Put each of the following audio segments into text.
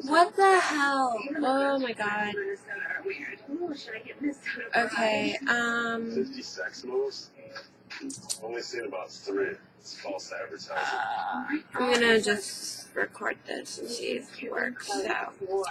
What the hell? Oh my god. Okay, 50 sex moves? Only seen about 3. It's false advertising. I'm gonna just record this and see if it works. So,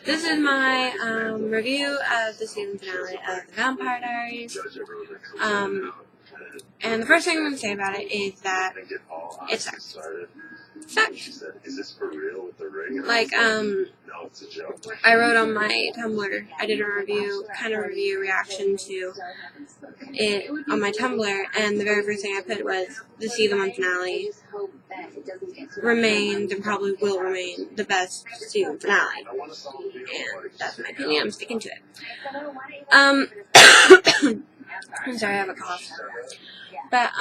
this is my review of the season finale of the Vampire Diaries. And the first thing I'm gonna say about it is that it sucks. Sucks. Like, I wrote on my Tumblr, I did a review, reaction to it on my Tumblr, and the very first thing I put was the season 1 finale remained and probably will remain the best season finale. And that's my opinion, I'm sticking to it. I'm sorry, I have a cough. But,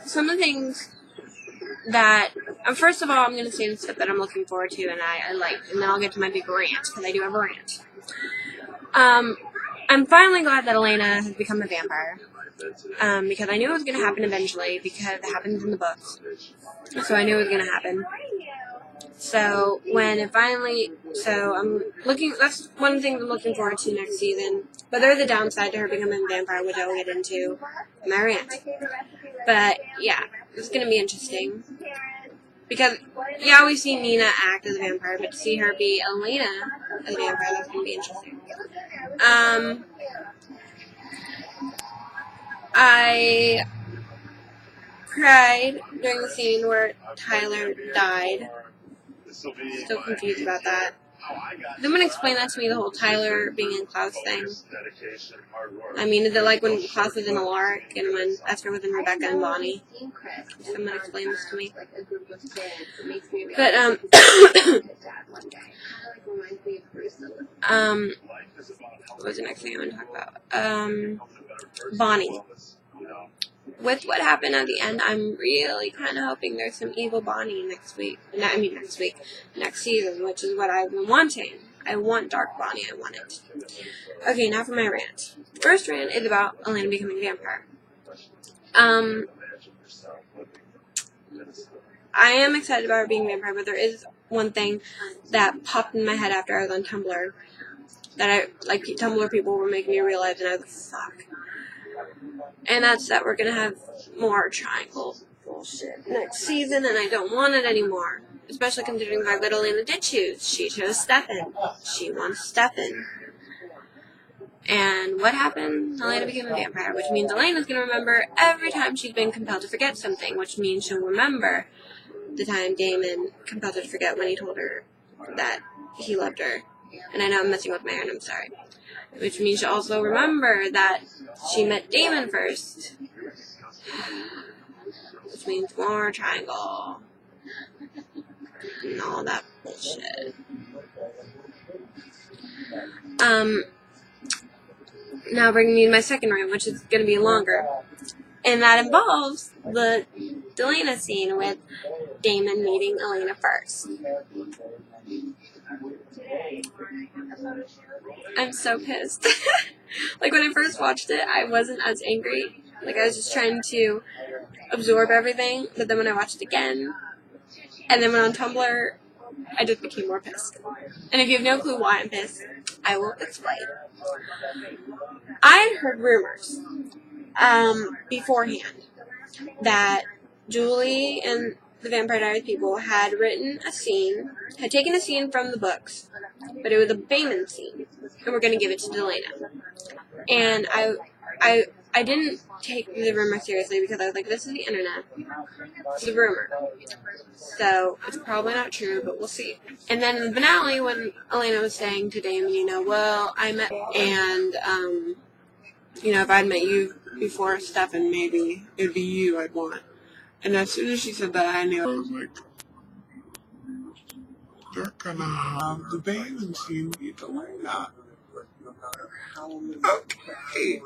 some of the things that, first of all, I'm going to say the stuff that I'm looking forward to and I like, and then I'll get to my big rant, because I do have a rant. I'm finally glad that Elena has become a vampire, because I knew it was going to happen eventually, because it happens in the books, so I knew it was going to happen. So, when it finally, that's one of the things I'm looking forward to next season, but there's a downside to her becoming a vampire, which I'll get into in my rant. But, yeah, it's going to be interesting. Because, yeah, we've seen Nina act as a vampire, but to see her be Elena as a vampire, that's going to be interesting. I cried during the scene where Tyler died. Still confused about that. Someone explain that to me, the whole Tyler being in Klaus thing. I mean, is it like when Klaus was in Alaric and when Esther was in Rebecca and Bonnie? Someone explain this to me. But, what was the next thing I want to talk about? Bonnie. With what happened at the end, I'm really kind of hoping there's some evil Bonnie next season, which is what I've been wanting. I want Dark Bonnie, I want it. Okay, now for my rant. First rant is about Elena becoming a vampire. I am excited about her being a vampire, but there is one thing that popped in my head after I was on Tumblr, that Tumblr people were making me realize, and I was like, fuck. And that's that we're going to have more triangle bullshit next season, and I don't want it anymore. Especially considering the fact that Elena did choose. She chose Stefan. She wants Stefan. And what happened? Elena became a vampire, which means Elena's going to remember every time she's been compelled to forget something, which means she'll remember the time Damon compelled her to forget when he told her that he loved her. And I know I'm messing with my hair, and I'm sorry. Which means she'll also remember that she met Damon first. Which means more triangle. And all that bullshit. Now bringing me to my second rant, which is going to be longer. And that involves the Delena scene with Damon meeting Elena first. I'm so pissed. Like, when I first watched it, I wasn't as angry. Like, I was just trying to absorb everything. But then when I watched it again, and then went on Tumblr, I just became more pissed. And if you have no clue why I'm pissed, I will explain. I had heard rumors beforehand that Julie and the Vampire Diaries people had taken a scene from the books, but it was a Bayman scene, and we're going to give it to Delena. And I didn't take the rumor seriously because I was like, this is the internet. It's a rumor. So, it's probably not true, but we'll see. And then in the finale, when Elena was saying to Damon, well, I met, and, if I'd met you before Stefan, maybe it'd be you I'd want. And as soon as she said that, I knew. I was like, they're gonna have the Bayman scene with Elena. Okay.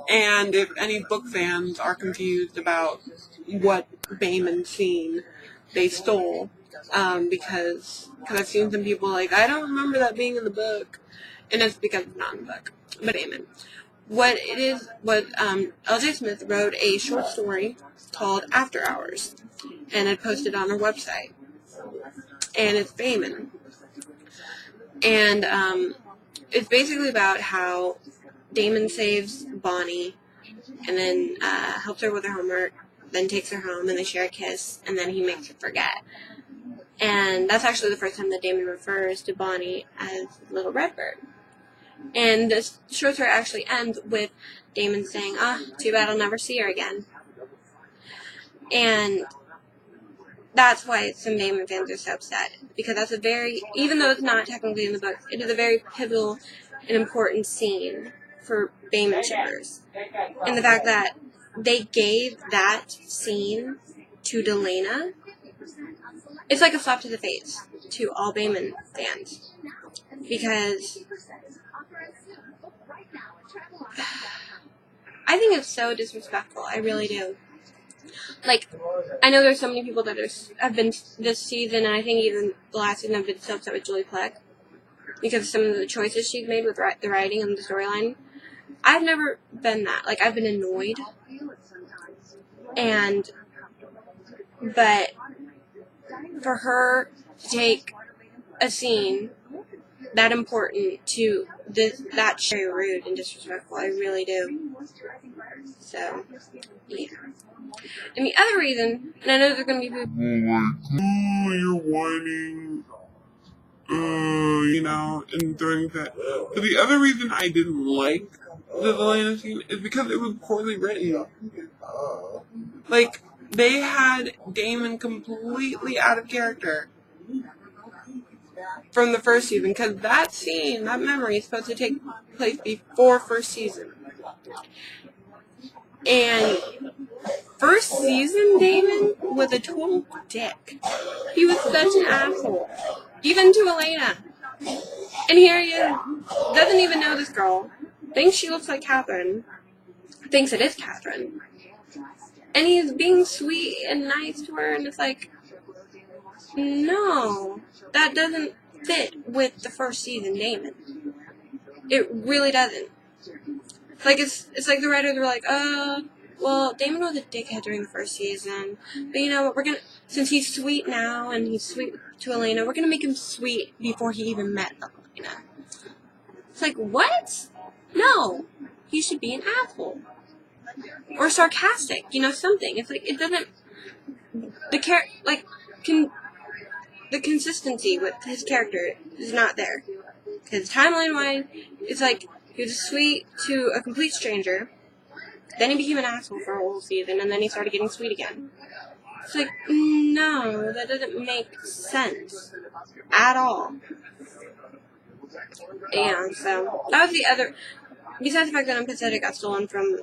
And if any book fans are confused about what Bayman scene they stole, because I've seen some people like, I don't remember that being in the book, and that's because it's not in the book. But amen. What it is, L.J. Smith wrote a short story called After Hours, and it posted on her website, and it's Bayman. And it's basically about how Damon saves Bonnie, and then helps her with her homework, then takes her home, and they share a kiss, and then he makes her forget. And that's actually the first time that Damon refers to Bonnie as Little Redbird. And this short story actually ends with Damon saying, too bad I'll never see her again. And that's why some Damon fans are so upset. Because that's even though it's not technically in the book, it is a very pivotal and important scene for Damon shippers. And the fact that they gave that scene to Delana, it's like a slap to the face to all Bayman fans. Because I think it's so disrespectful. I really do. Like, I know there's so many people that have been this season, and I think even the last season, have been so upset with Julie Plec because of some of the choices she's made with the writing and the storyline. I've never been that. Like, I've been annoyed. But for her to take a scene that important to that's very rude and disrespectful. I really do. So, yeah. And the other reason, and I know there's going to be people, you're whining, and throwing that. But the other reason I didn't like the Delana scene is because it was poorly written. Like, they had Damon completely out of character from the first season, because that scene, that memory, is supposed to take place before first season. And first season, Damon was a total dick. He was such an asshole. Even to Elena. And here he is, doesn't even know this girl, thinks she looks like Catherine, thinks it is Catherine. And he's being sweet and nice to her, and it's like, no, that doesn't fit with the first season Damon. It really doesn't. It's like the writers were like, well, Damon was a dickhead during the first season, but you know what, since he's sweet now, and he's sweet to Elena, we're gonna make him sweet before he even met Elena. It's like, what? No, he should be an asshole. Or sarcastic, something. It's like, it doesn't, the consistency with his character is not there. Because timeline-wise, it's like, he was sweet to a complete stranger, then he became an asshole for a whole season, and then he started getting sweet again. It's like, no, that doesn't make sense. At all. And so, that was the other, besides the fact that Unpathetic got stolen from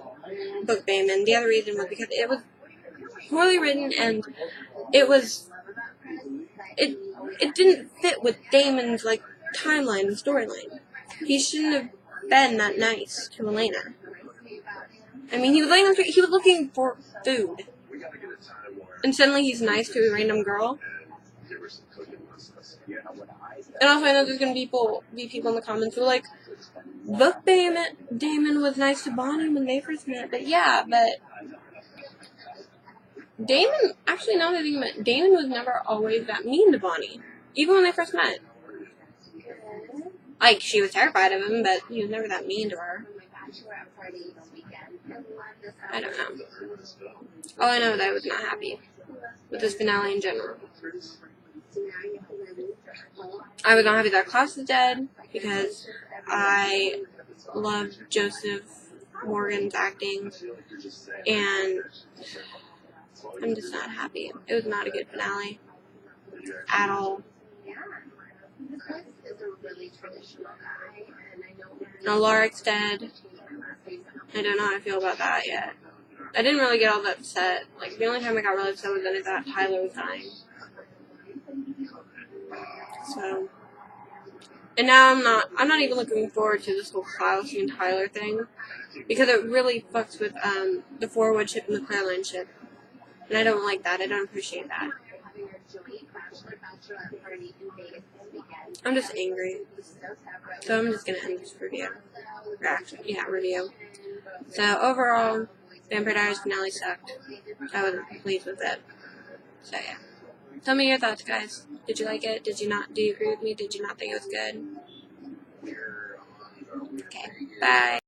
Book Bayman, the other reason was because it was poorly written, and it didn't fit with Damon's, timeline and storyline. He shouldn't have been that nice to Elena. I mean, he was laying on the street, he was looking for food. And suddenly he's nice to a random girl. And also I know there's going to be people in the comments who are like, Book Damon was nice to Bonnie when they first met. But yeah, Damon, actually now that I think about it, Damon was never always that mean to Bonnie. Even when they first met. Like, she was terrified of him, but he was never that mean to her. I don't know. All I know is I was not happy with this finale in general. I was not happy that Klaus is dead, because I love Joseph Morgan's acting, and I'm just not happy. It was not a good finale. At all. No, Larik's dead. I don't know how I feel about that yet. I didn't really get all that upset. The only time I got really upset was when I thought Tyler was dying. So, and now I'm not even looking forward to this whole Klaus and Tyler thing, because it really fucks with the Forward ship and the Clearline ship. And I don't like that. I don't appreciate that. I'm just angry. So I'm just gonna end this review. Review. So overall, Vampire Diaries finale sucked. I wasn't pleased with it. So yeah. Tell me your thoughts, guys. Did you like it? Did you not? Do you agree with me? Did you not think it was good? Okay. Bye.